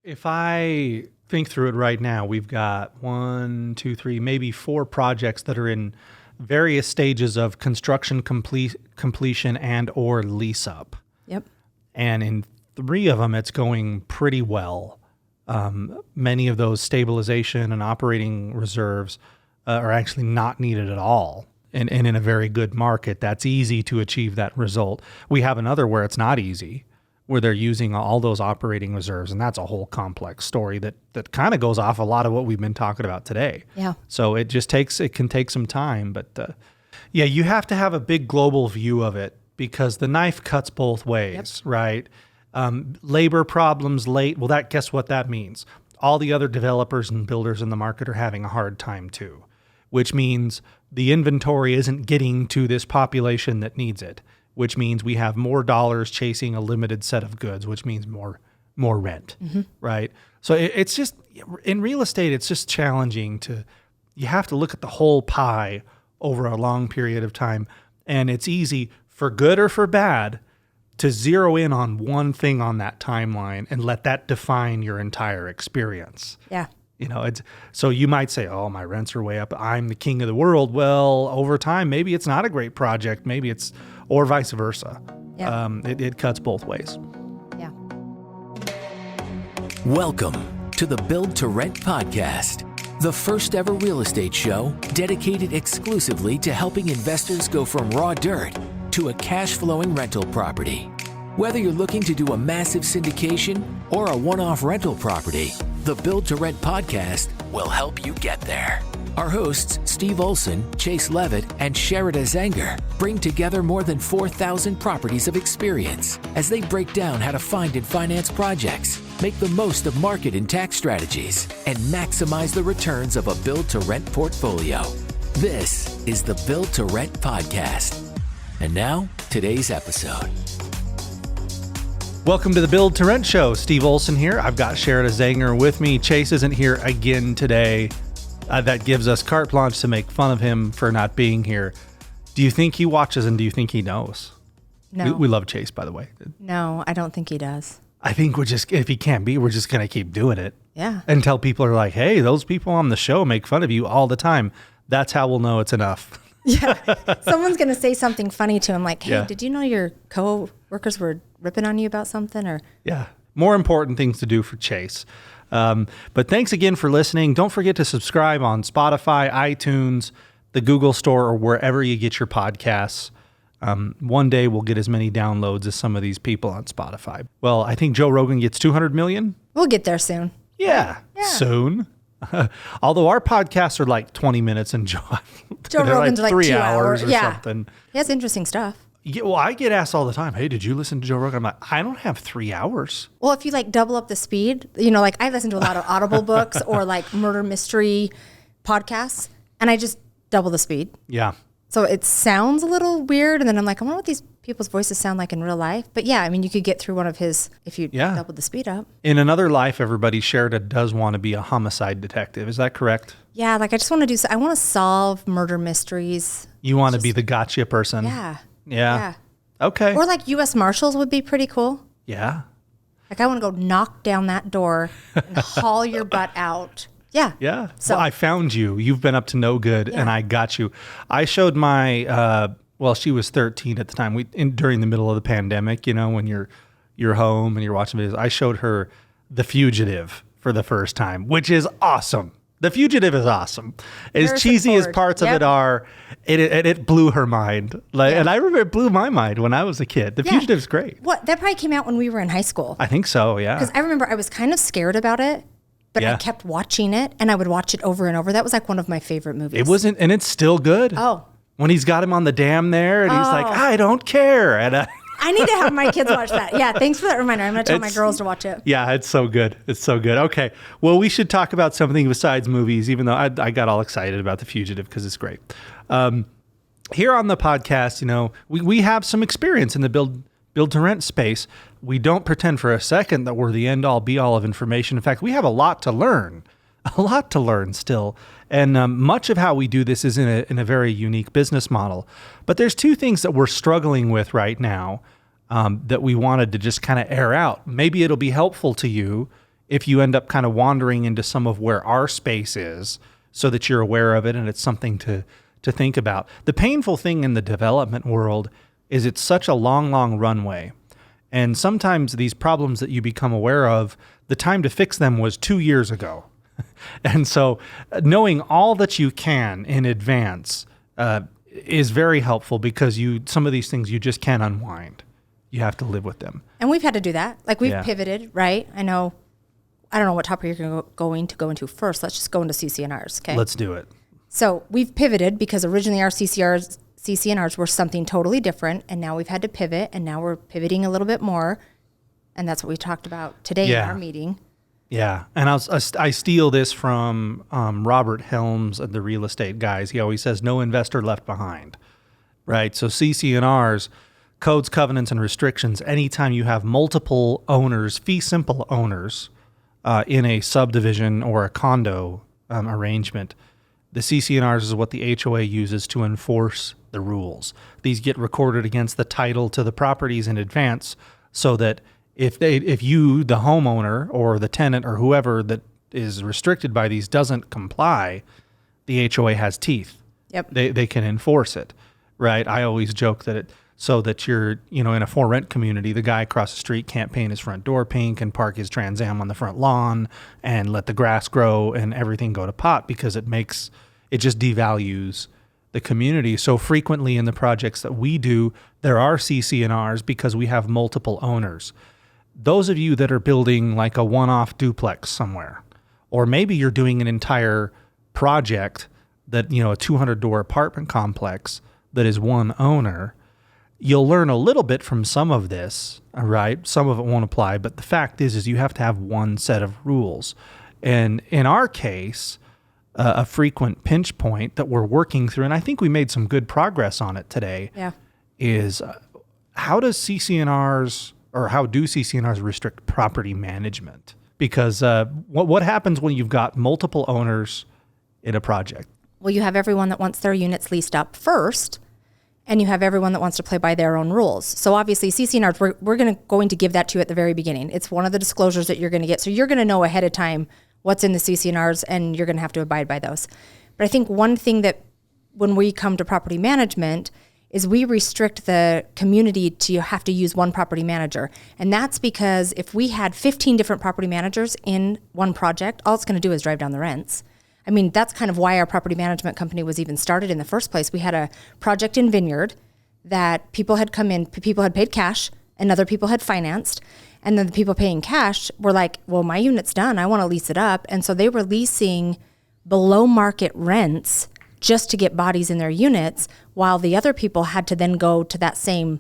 If I think through it right now, we've got 1, 2, 3, maybe 4 projects that are in various stages of construction completion and or lease up. Yep. And in 3 of them, it's going pretty well. Many of those stabilization and operating reserves are actually not needed at all. And in a very good market, that's easy to achieve that result. We have another where it's not easy, where they're using all those operating reserves. And that's a whole complex story that kind of goes off a lot of what we've been talking about today. Yeah. So it can take some time. But yeah, you have to have a big global view of it because the knife cuts both ways, right? Labor problems late. Well, guess what that means? All the other developers and builders in the market are having a hard time too, which means the inventory isn't getting to this population that needs it, which means we have more dollars chasing a limited set of goods, which means more rent, right? So it's just, in real estate, it's just challenging you have to look at the whole pie over a long period of time. And it's easy, for good or for bad, to zero in on one thing on that timeline and let that define your entire experience. Yeah. So you might say, oh, my rents are way up, I'm the king of the world. Well, over time, maybe it's not a great project. Maybe or vice versa. Yeah. It cuts both ways. Yeah. Welcome to the Build to Rent podcast, the first ever real estate show dedicated exclusively to helping investors go from raw dirt to a cash flowing rental property. Whether you're looking to do a massive syndication or a one-off rental property, the Build to Rent podcast will help you get there. Our hosts, Steve Olson, Chase Levitt, and Sherida Zenger, bring together more than 4,000 properties of experience as they break down how to find and finance projects, make the most of market and tax strategies, and maximize the returns of a Build to Rent portfolio. This is the Build to Rent podcast. And now, today's episode. Welcome to the Build to Rent show. Steve Olson here. I've got Sherida Zenger with me. Chase isn't here again today. That gives us carte blanche to make fun of him for not being here. Do you think he watches and do you think he knows? No. We love Chase, by the way. No, I don't think he does. I think if he can't be, we're just going to keep doing it. Yeah. Until people are like, hey, those people on the show make fun of you all the time. That's how we'll know it's enough. Yeah. Someone's going to say something funny to him like, hey, Yeah. Did you know your co-workers were ripping on you about something? Or Yeah. More important things to do for Chase. But thanks again for listening. Don't forget to subscribe on Spotify, iTunes, the Google Store, or wherever you get your podcasts. One day we'll get as many downloads as some of these people on Spotify. Well, I think Joe Rogan gets 200 million. We'll get there soon. Yeah. Soon. Although our podcasts are like 20 minutes and Joe Rogan's like 3 2 hours or Yeah. something. He has interesting stuff. Yeah, well, I get asked all the time, hey, did you listen to Joe Rogan? I'm like, I don't have 3 hours. Well, if you like double up the speed, like I listen to a lot of Audible books or like murder mystery podcasts, and I just double the speed. Yeah. So it sounds a little weird, and then I'm like, I wonder what these people's voices sound like in real life. But yeah, I mean, you could get through one of his if you doubled the speed up. In another life, everybody, Sherida does want to be a homicide detective. Is that correct? Yeah, like I just want to I want to solve murder mysteries. You want to be the gotcha person? Yeah. Okay. Or like U.S. Marshals would be pretty cool. Yeah. Like I want to go knock down that door and haul your butt out. Yeah. Yeah. So well, I found you. You've been up to no good, and I got you. I showed my, she was 13 at the time. During the middle of the pandemic, when you're home and you're watching videos, I showed her The Fugitive for the first time, which is awesome. The Fugitive is awesome. As cheesy as parts of it are, it blew her mind. And I remember it blew my mind when I was a kid. The Fugitive's great. What? That probably came out when we were in high school. I think so, yeah. Because I remember I was kind of scared about it, but I kept watching it, and I would watch it over and over. That was like one of my favorite movies. It wasn't, and it's still good. Oh. When he's got him on the dam there, and he's like, I don't care. And I need to have my kids watch that. Yeah, thanks for that reminder. I'm going to tell my girls to watch it. Yeah, it's so good. It's so good. Okay, well, we should talk about something besides movies, even though I got all excited about The Fugitive because it's great. Here on the podcast, we have some experience in the build to rent space. We don't pretend for a second that we're the end all be all of information. In fact, we have a lot to learn still. And much of how we do this is in a very unique business model. But there's 2 things that we're struggling with right now that we wanted to just kind of air out. Maybe it'll be helpful to you if you end up kind of wandering into some of where our space is so that you're aware of it and it's something to think about. The painful thing in the development world is it's such a long runway. And sometimes these problems that you become aware of, the time to fix them was 2 years ago. And so knowing all that you can in advance is very helpful because some of these things you just can't unwind. You have to live with them. And we've had to do that. Like we've pivoted, right? I don't know what topic you're going to go into first. Let's just go into CC&Rs, okay? Let's do it. So we've pivoted because originally our CC&Rs were something totally different, and now we've had to pivot, and now we're pivoting a little bit more, and that's what we talked about today in our meeting. Yeah, and I steal this from Robert Helms of the real estate guys. He always says, no investor left behind, right? So CC&Rs, codes, covenants, and restrictions, anytime you have multiple owners, fee simple owners in a subdivision or a condo arrangement, the CC&Rs is what the HOA uses to enforce the rules. These get recorded against the title to the properties in advance so that if you, the homeowner or the tenant or whoever that is restricted by these doesn't comply, the HOA has teeth. Yep. They can enforce it, right? I always joke that so that you're, in a for rent community, the guy across the street can't paint his front door pink and park his Trans Am on the front lawn and let the grass grow and everything go to pot because it just devalues the community. So frequently in the projects that we do, there are CC&Rs because we have multiple owners. Those of you that are building like a one-off duplex somewhere, or maybe you're doing an entire project that, a 200-door apartment complex that is one owner, you'll learn a little bit from some of this, all right? Some of it won't apply, but the fact is you have to have one set of rules. And in our case, a frequent pinch point that we're working through, and I think we made some good progress on it today, is how do CC&Rs restrict property management? Because what happens when you've got multiple owners in a project? Well, you have everyone that wants their units leased up first, and you have everyone that wants to play by their own rules. So obviously CC&Rs, we're going to give that to you at the very beginning. It's one of the disclosures that you're going to get. So you're going to know ahead of time what's in the CC&Rs, and you're going to have to abide by those. But I think one thing that when we come to property management is we restrict the community to have to use one property manager. And that's because if we had 15 different property managers in one project, all it's going to do is drive down the rents. I mean, that's kind of why our property management company was even started in the first place. We had a project in Vineyard that people had come in, people had paid cash, and other people had financed. And then the people paying cash were like, well, my unit's done. I want to lease it up. And so they were leasing below market rents just to get bodies in their units, while the other people had to then go to that same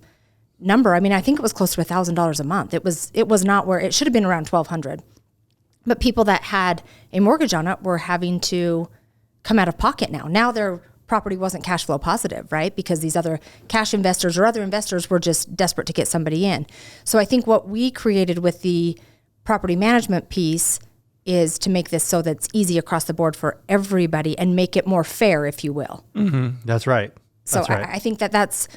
number. I mean, I think it was close to $1,000 a month. It was not where it should have been, around $1,200. But people that had a mortgage on it were having to come out of pocket now. Now their property wasn't cash flow positive, right? Because these other cash investors or other investors were just desperate to get somebody in. So I think what we created with the property management piece is to make this so that it's easy across the board for everybody and make it more fair, if you will. Mm-hmm. That's right. So I think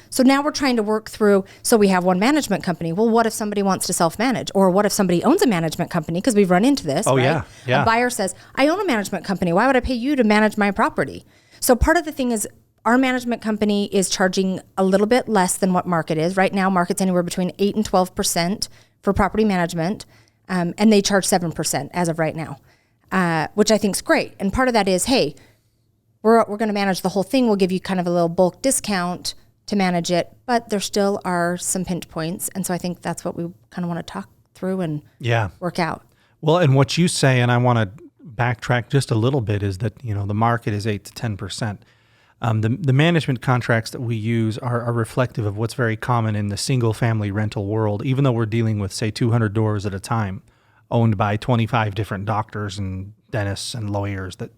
so now we're trying to work through, so we have one management company. Well, what if somebody wants to self-manage? Or what if somebody owns a management company? Because we've run into this, right? Yeah. A buyer says, I own a management company. Why would I pay you to manage my property? So part of the thing is our management company is charging a little bit less than what market is. Right now, market's anywhere between 8 and 12% for property management, and they charge 7% as of right now, which I think is great. And part of that is, hey, we're going to manage the whole thing. We'll give you kind of a little bulk discount to manage it, but there still are some pinch points. And so I think that's what we kind of want to talk through and work out. Well, and what you say, and I want to backtrack just a little bit, is that, the market is 8 to 10%. The management contracts that we use are reflective of what's very common in the single family rental world, even though we're dealing with, say, 200 doors at a time, owned by 25 different doctors and dentists and lawyers that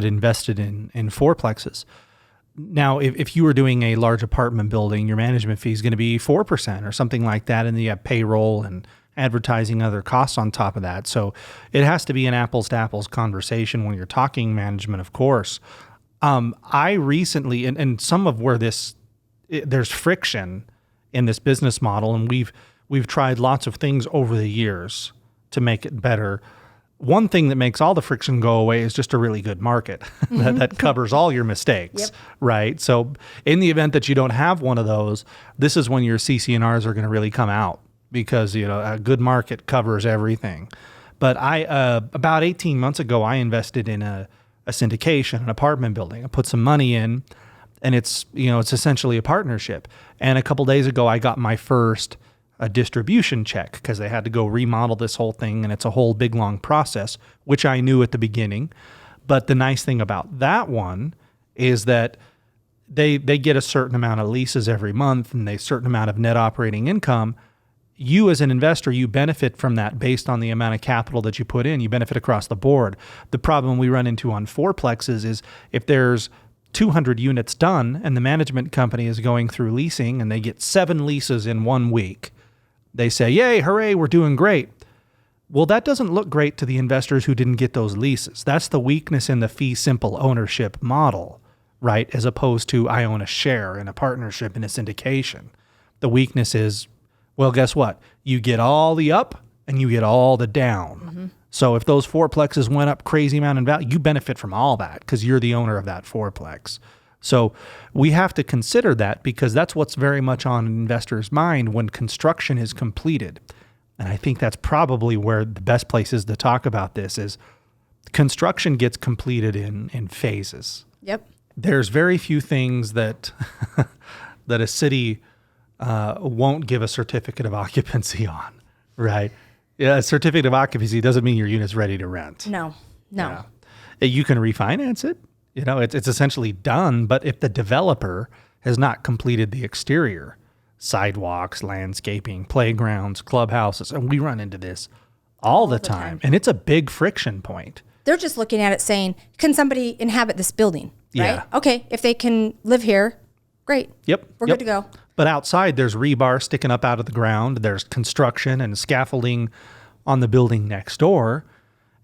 invested in fourplexes. Now, if you were doing a large apartment building, your management fee is going to be 4% or something like that, and then you have payroll and advertising, other costs on top of that. So it has to be an apples to apples conversation when you're talking management, of course. I recently, and some of where there's friction in this business model, and we've tried lots of things over the years to make it better. one thing that makes all the friction go away is just a really good market that covers all your mistakes, right? So in the event that you don't have one of those, this is when your CC&Rs are going to really come out, because a good market covers everything. But about 18 months ago, I invested in a syndication, an apartment building. I put some money in, and it's essentially a partnership. And a couple days ago, I got my first distribution check, because they had to go remodel this whole thing, and it's a whole big long process, which I knew at the beginning. But the nice thing about that one is that they get a certain amount of leases every month and a certain amount of net operating income. You as an investor, you benefit from that based on the amount of capital that you put in. You benefit across the board. The problem we run into on fourplexes is if there's 200 units done and the management company is going through leasing and they get 7 leases in 1 week, they say, yay, hooray, we're doing great. Well, that doesn't look great to the investors who didn't get those leases. That's the weakness in the fee simple ownership model, right? As opposed to I own a share in a partnership in a syndication. The weakness is, well, guess what? You get all the up and you get all the down. So if those fourplexes went up crazy amount in value, you benefit from all that because you're the owner of that fourplex. So we have to consider that, because that's what's very much on an investor's mind when construction is completed. And I think that's probably where the best place is to talk about this is construction gets completed in phases. Yep. There's very few things that that a city won't give a certificate of occupancy on, right? Yeah, a certificate of occupancy doesn't mean your unit's ready to rent. No. Yeah. You can refinance it. It's essentially done, but if the developer has not completed the exterior, sidewalks, landscaping, playgrounds, clubhouses, and we run into this all the time, and it's a big friction point. They're just looking at it saying, can somebody inhabit this building, right? Yeah. Okay, if they can live here, great. Yep. We're good to go. But outside, there's rebar sticking up out of the ground. There's construction and scaffolding on the building next door.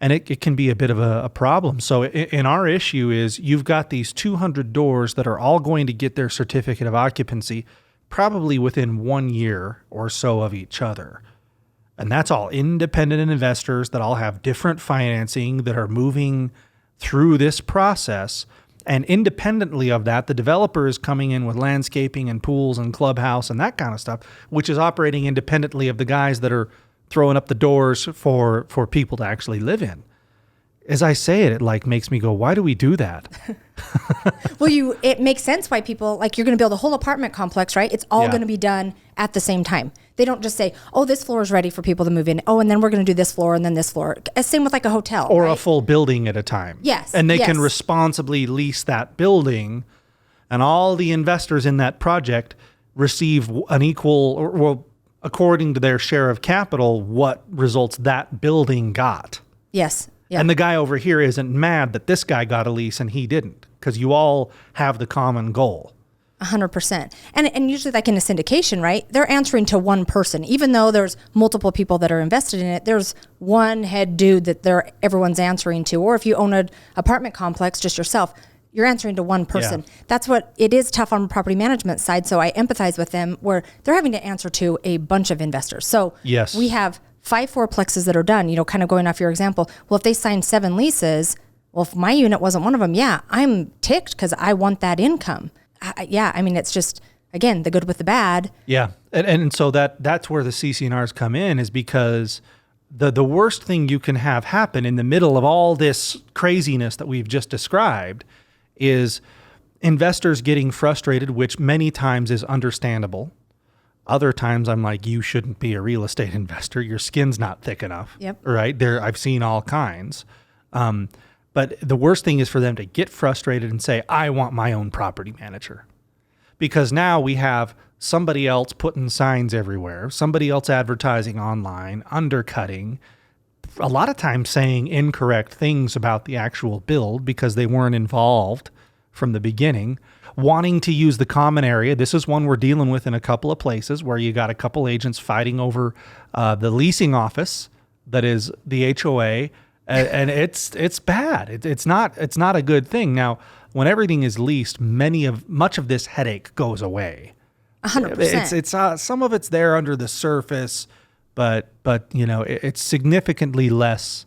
And it can be a bit of a problem. So in our issue is you've got these 200 doors that are all going to get their certificate of occupancy probably within 1 year or so of each other. And that's all independent investors that all have different financing that are moving through this process. And independently of that, the developer is coming in with landscaping and pools and clubhouse and that kind of stuff, which is operating independently of the guys that are throwing up the doors for people to actually live in. As I say it, makes me go, why do we do that? Well, it makes sense why people, you're going to build a whole apartment complex, right? It's all going to be done at the same time. They don't just say, oh, this floor is ready for people to move in. Oh, and then we're going to do this floor and then this floor. Same with a hotel. Or right? a full building at a time. Yes. And they can responsibly lease that building, and all the investors in that project receive an equal, or according to their share of capital, what results that building got. Yes. Yeah. And the guy over here isn't mad that this guy got a lease and he didn't, because you all have the common goal. 100%. And usually in a syndication, right, they're answering to one person. Even though there's multiple people that are invested in it, there's one head dude that everyone's answering to. Or if you own an apartment complex, just yourself, you're answering to one person. Yeah. That's what it is tough on the property management side. So I empathize with them where they're having to answer to a bunch of investors. So yes, we have 5 fourplexes that are done, kind of going off your example. Well, if they signed 7 leases, well, if my unit wasn't one of them, I'm ticked because I want that income. It's just, again, the good with the bad. Yeah. And so that's where the CC&Rs come in, is because the worst thing you can have happen in the middle of all this craziness that we've just described is investors getting frustrated, which many times is understandable. Other times I'm like, you shouldn't be a real estate investor. Your skin's not thick enough. Yep. Right? I've seen all kinds. But the worst thing is for them to get frustrated and say, I want my own property manager. Because now we have somebody else putting signs everywhere, somebody else advertising online, undercutting, a lot of times saying incorrect things about the actual build because they weren't involved from the beginning, wanting to use the common area. This is one we're dealing with in a couple of places where you got a couple agents fighting over the leasing office that is the HOA. And it's bad. It's not a good thing. Now, when everything is leased, much of this headache goes away. 100%. It's some of it's there under the surface, but it's significantly less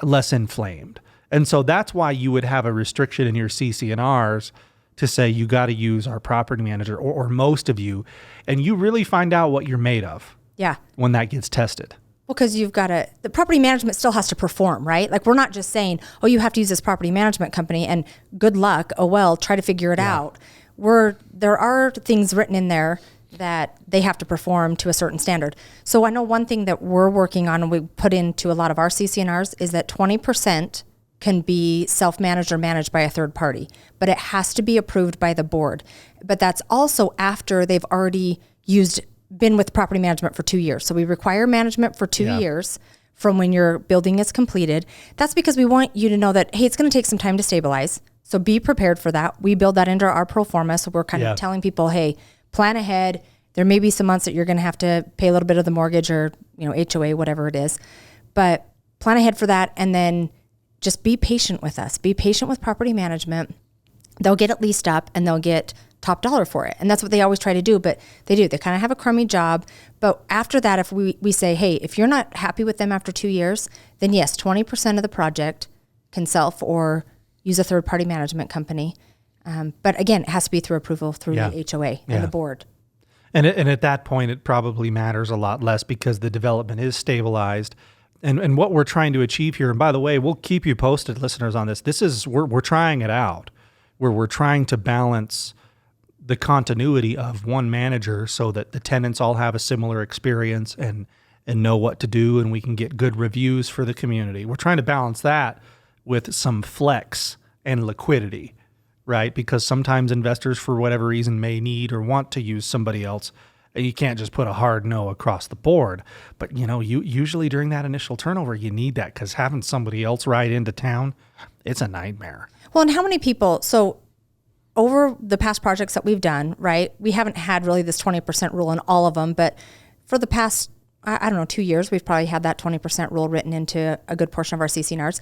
less inflamed. And so that's why you would have a restriction in your CC&Rs to say you got to use our property manager or most of you, and you really find out what you're made of. Yeah. When that gets tested. Well, because the property management still has to perform, right? Like, we're not just saying, oh, you have to use this property management company and good luck. Oh, well, try to figure it out. There are things written in there that they have to perform to a certain standard. So I know one thing that we're working on and we put into a lot of our CC&Rs is that 20% can be self-managed or managed by a third party, but it has to be approved by the board. But that's also after they've already been with property management for 2 years. So we require management for 2 years from when your building is completed. That's because we want you to know that, hey, it's going to take some time to stabilize. So be prepared for that. We build that into our pro forma. So we're kind of telling people, hey, plan ahead. There may be some months that you're going to have to pay a little bit of the mortgage or, HOA, whatever it is, but plan ahead for that. And then just be patient with us. Be patient with property management. They'll get it leased up and they'll get top dollar for it. And that's what they always try to do, but they do. They kind of have a crummy job. But after that, if we say, hey, if you're not happy with them after 2 years, then yes, 20% of the project can self or use a third party management company. But again, it has to be through approval through the HOA and the board. And at that point, it probably matters a lot less because the development is stabilized. And what we're trying to achieve here, and by the way, we'll keep you posted, listeners, on this. We're trying it out, where we're trying to balance the continuity of one manager so that the tenants all have a similar experience and know what to do, and we can get good reviews for the community. We're trying to balance that with some flex and liquidity, right? Because sometimes investors, for whatever reason, may need or want to use somebody else. You can't just put a hard no across the board. But, you usually during that initial turnover, you need that, because having somebody else ride into town, it's a nightmare. Well, and how many people, so over the past projects that we've done, right, we haven't had really this 20% rule in all of them, but for the past, 2 years, we've probably had that 20% rule written into a good portion of our CC&Rs.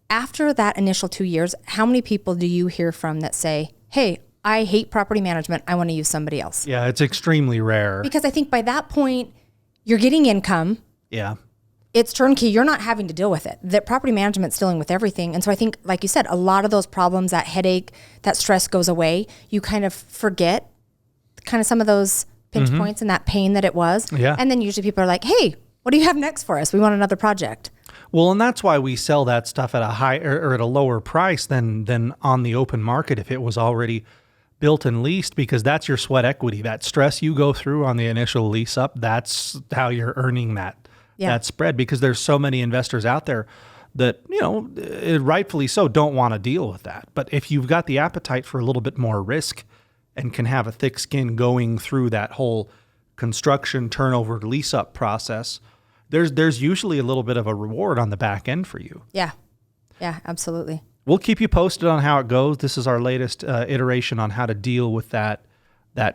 After that initial 2 years, how many people do you hear from that say, hey, I hate property management, I want to use somebody else? Yeah, it's extremely rare. Because I think by that point, you're getting income. Yeah. It's turnkey. You're not having to deal with it. The property management's dealing with everything. And so I think, like you said, a lot of those problems, that headache, that stress goes away. You kind of forget kind of some of those pinch points and that pain that it was. Yeah. And then usually people are like, hey, what do you have next for us? We want another project. Well, and that's why we sell that stuff at a higher or at a lower price than on the open market if it was already built and leased, because that's your sweat equity. That stress you go through on the initial lease up, that's how you're earning that spread, because there's so many investors out there that, rightfully so, don't want to deal with that. But if you've got the appetite for a little bit more risk and can have a thick skin going through that whole construction turnover lease up process, there's usually a little bit of a reward on the back end for you. Yeah. Yeah, absolutely. We'll keep you posted on how it goes. This is our latest iteration on how to deal with that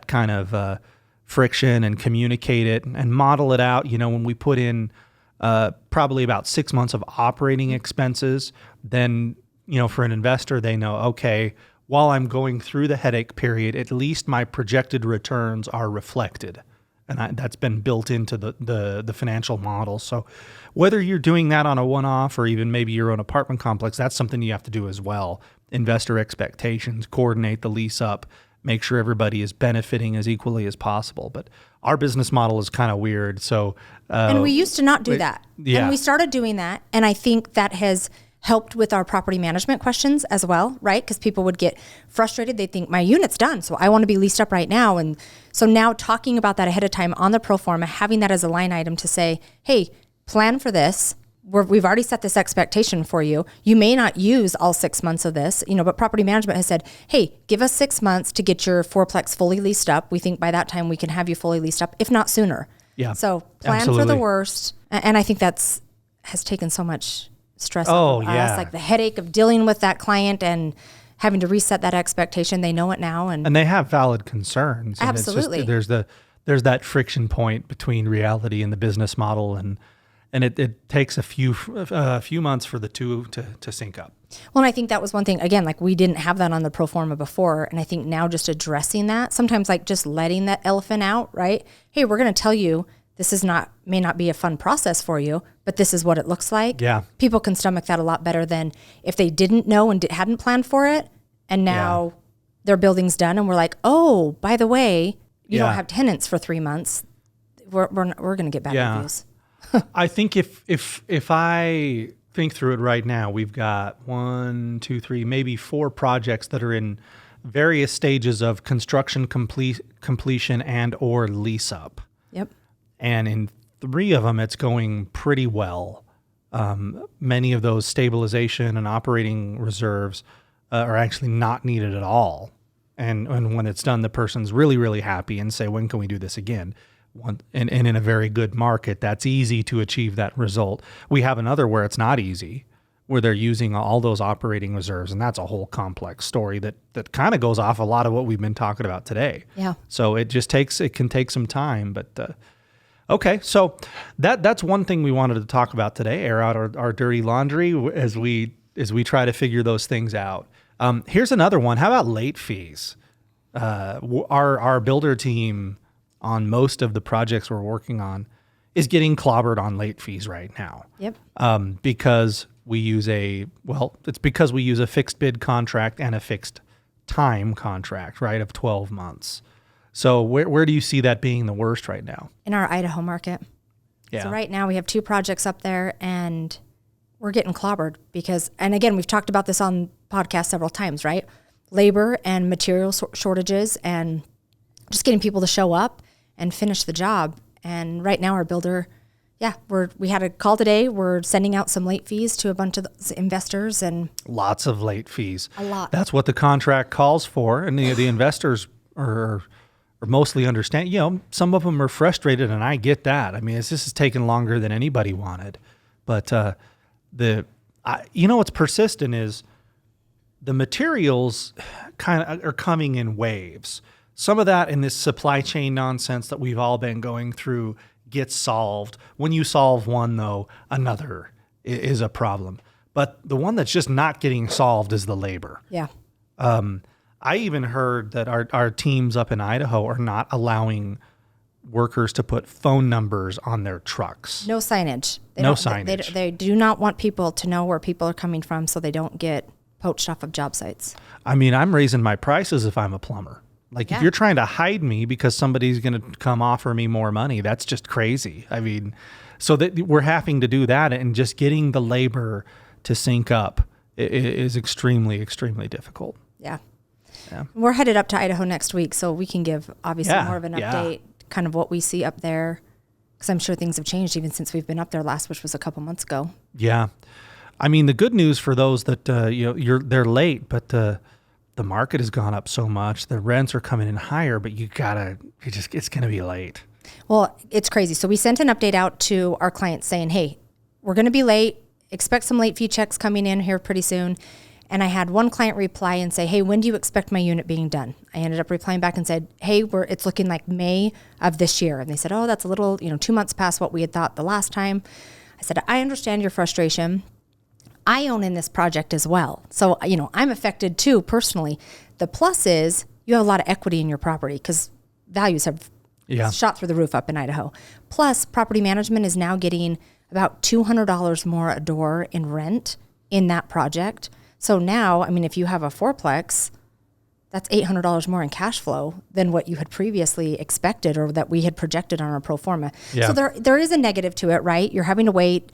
kind of friction and communicate it and model it out. When we put in probably about 6 months of operating expenses, then, for an investor, they know, okay, while I'm going through the headache period, at least my projected returns are reflected. And that's been built into the financial model. So whether you're doing that on a one-off or even maybe your own apartment complex, that's something you have to do as well. Investor expectations, coordinate the lease up, make sure everybody is benefiting as equally as possible. But our business model is kind of weird. So and we used to not do that. Yeah. And we started doing that. And I think that has helped with our property management questions as well, right? Because people would get frustrated. They think my unit's done, so I want to be leased up right now. And so now talking about that ahead of time on the pro forma, having that as a line item to say, hey, plan for this. We've already set this expectation for you. You may not use all 6 months of this, but property management has said, hey, give us 6 months to get your fourplex fully leased up. We think by that time we can have you fully leased up, if not sooner. Yeah. So plan for the worst. And I think has taken so much stress off of us, like the headache of dealing with that client and having to reset that expectation. They know it now, and they have valid concerns. Absolutely. And it's just, there's that friction point between reality and the business model, and it takes a few months for the two to sync up. Well, and I think that was one thing, again, like we didn't have that on the pro forma before, and I think now just addressing that, sometimes like just letting that elephant out, right? Hey, we're going to tell you may not be a fun process for you, but this is what it looks like. Yeah. People can stomach that a lot better than if they didn't know and hadn't planned for it. And now their building's done. And we're like, oh, by the way, you don't have tenants for 3 months. We're going to get bad reviews. I think if I think through it right now, we've got 1, 2, 3, maybe 4 projects that are in various stages of construction completion and or lease up. Yep. And in 3 of them, it's going pretty well. Many of those stabilization and operating reserves are actually not needed at all. And when it's done, the person's really, really happy and say, when can we do this again? And in a very good market, that's easy to achieve that result. We have another where it's not easy, where they're using all those operating reserves. And that's a whole complex story that kind of goes off a lot of what we've been talking about today. Yeah. So it can take some time, but okay. So that's one thing we wanted to talk about today, air out our dirty laundry as we try to figure those things out. Here's another one. How about late fees? Our builder team on most of the projects we're working on is getting clobbered on late fees right now. Yep. Because we use a fixed bid contract and a fixed time contract, right, of 12 months. So where do you see that being the worst right now? In our Idaho market. Yeah. So right now we have 2 projects up there and we're getting clobbered because, and again, we've talked about this on podcasts several times, right? Labor and material shortages and just getting people to show up and finish the job. And right now our builder, we had a call today. We're sending out some late fees to a bunch of investors and lots of late fees. A lot. That's what the contract calls for. And the investors are mostly understand, some of them are frustrated and I get that. I mean, this is taking longer than anybody wanted, but, what's persistent is the materials kind of are coming in waves. Some of that in this supply chain nonsense that we've all been going through gets solved. When you solve one, though, another is a problem. But the one that's just not getting solved is the labor. Yeah. I even heard that our teams up in Idaho are not allowing workers to put phone numbers on their trucks. No signage. Signage. They do not want people to know where people are coming from so they don't get poached off of job sites. I mean, I'm raising my prices if I'm a plumber. Like if you're trying to hide me because somebody's going to come offer me more money, that's just crazy. I mean, so that we're having to do that, and just getting the labor to sync up is extremely, extremely difficult. Yeah. We're headed up to Idaho next week, so we can give obviously more of an update, kind of what we see up there, because I'm sure things have changed even since we've been up there last, which was a couple months ago. Yeah. I mean, the good news for those that they're late, but the market has gone up so much. The rents are coming in higher, but it's going to be late. Well, it's crazy. So we sent an update out to our clients saying, hey, we're going to be late. Expect some late fee checks coming in here pretty soon. And I had one client reply and say, hey, when do you expect my unit being done? I ended up replying back and said, hey, it's looking like May of this year. And they said, oh, that's a little, 2 months past what we had thought the last time. I said, I understand your frustration. I own in this project as well. So, I'm affected too personally. The plus is you have a lot of equity in your property because values have shot through the roof up in Idaho. Plus, property management is now getting about $200 more a door in rent in that project. So now, if you have a fourplex, that's $800 more in cash flow than what you had previously expected or that we had projected on our pro forma. Yeah. So there is a negative to it, right? You're having to wait.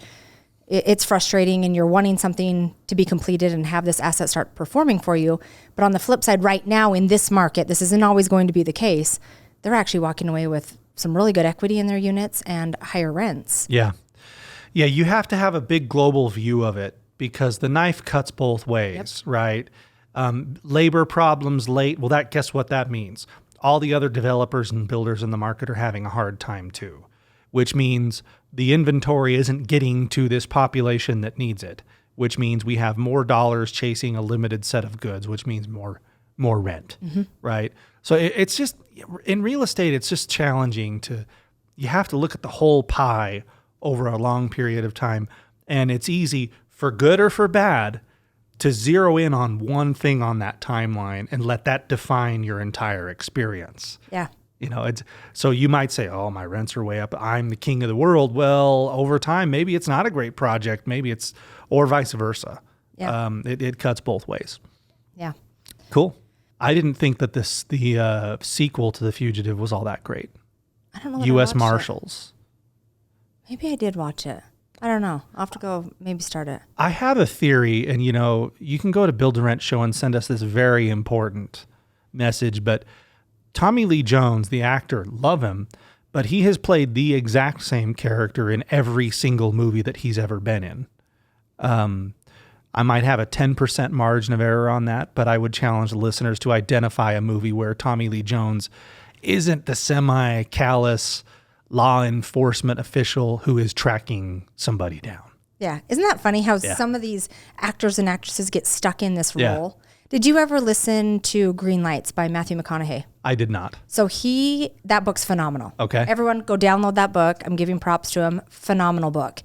It's frustrating and you're wanting something to be completed and have this asset start performing for you. But on the flip side, right now in this market, this isn't always going to be the case. They're actually walking away with some really good equity in their units and higher rents. Yeah. Yeah, you have to have a big global view of it because the knife cuts both ways, right? Labor problems late. Well, guess what that means? All the other developers and builders in the market are having a hard time too, which means the inventory isn't getting to this population that needs it, which means we have more dollars chasing a limited set of goods, which means more rent, right? So it's just, in real estate, it's just challenging you have to look at the whole pie over a long period of time. And it's easy, for good or for bad, to zero in on one thing on that timeline and let that define your entire experience. Yeah. So you might say, oh, my rents are way up. I'm the king of the world. Well, over time, maybe it's not a great project. Maybe it's, or vice versa. Yeah. It cuts both ways. Yeah. Cool. I didn't think that the sequel to The Fugitive was all that great. I don't know what U.S. Marshals. Maybe I did watch it. I don't know. I'll have to go maybe start it. I have a theory, and you can go to Build to Rent Show and send us this very important message, but Tommy Lee Jones, the actor, love him, but he has played the exact same character in every single movie that he's ever been in. I might have a 10% margin of error on that, but I would challenge the listeners to identify a movie where Tommy Lee Jones isn't the semi-callous law enforcement official who is tracking somebody down. Yeah. Isn't that funny how some of these actors and actresses get stuck in this role? Did you ever listen to Green Lights by Matthew McConaughey? I did not. So that book's phenomenal. Okay. Everyone go download that book. I'm giving props to him. Phenomenal book.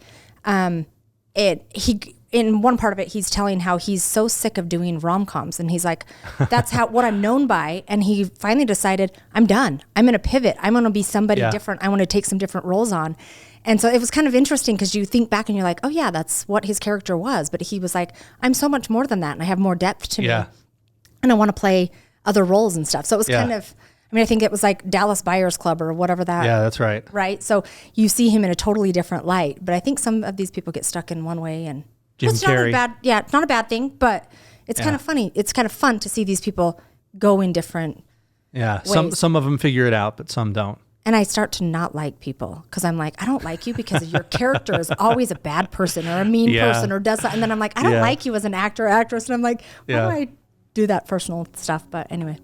In one part of it, he's telling how he's so sick of doing rom-coms. And he's like, that's what I'm known by. And he finally decided, I'm done. I'm going to pivot. I'm going to be somebody different. I want to take some different roles on. And so it was kind of interesting because you think back and you're like, oh yeah, that's what his character was. But he was like, I'm so much more than that. And I have more depth to me. And I want to play other roles and stuff. So it was kind of, I think it was like Dallas Buyers Club or whatever that. Yeah, that's right. Right. So you see him in a totally different light. But I think some of these people get stuck in one way, and Jim Carrey. It's not a bad thing, but it's kind of funny. It's kind of fun to see these people go in different ways. Some of them figure it out, but some don't. And I start to not like people because I'm like, I don't like you because your character is always a bad person or a mean person or does something. And then I'm like, I don't like you as an actor or actress. And I'm like, why do I do that personal stuff? But anyway.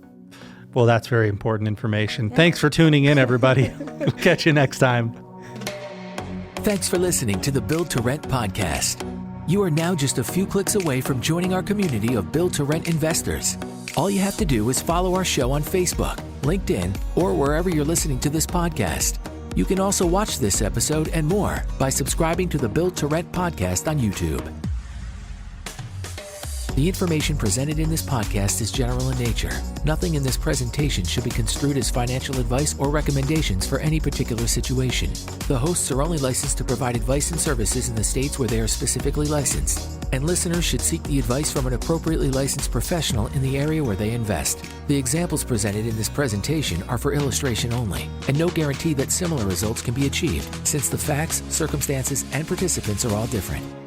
Well, that's very important information. Thanks for tuning in, everybody. We'll catch you next time. Thanks for listening to the Build to Rent podcast. You are now just a few clicks away from joining our community of Build to Rent investors. All you have to do is follow our show on Facebook, LinkedIn, or wherever you're listening to this podcast. You can also watch this episode and more by subscribing to the Build to Rent podcast on YouTube. The information presented in this podcast is general in nature. Nothing in this presentation should be construed as financial advice or recommendations for any particular situation. The hosts are only licensed to provide advice and services in the states where they are specifically licensed, and listeners should seek the advice from an appropriately licensed professional in the area where they invest. The examples presented in this presentation are for illustration only, and no guarantee that similar results can be achieved, since the facts, circumstances, and participants are all different.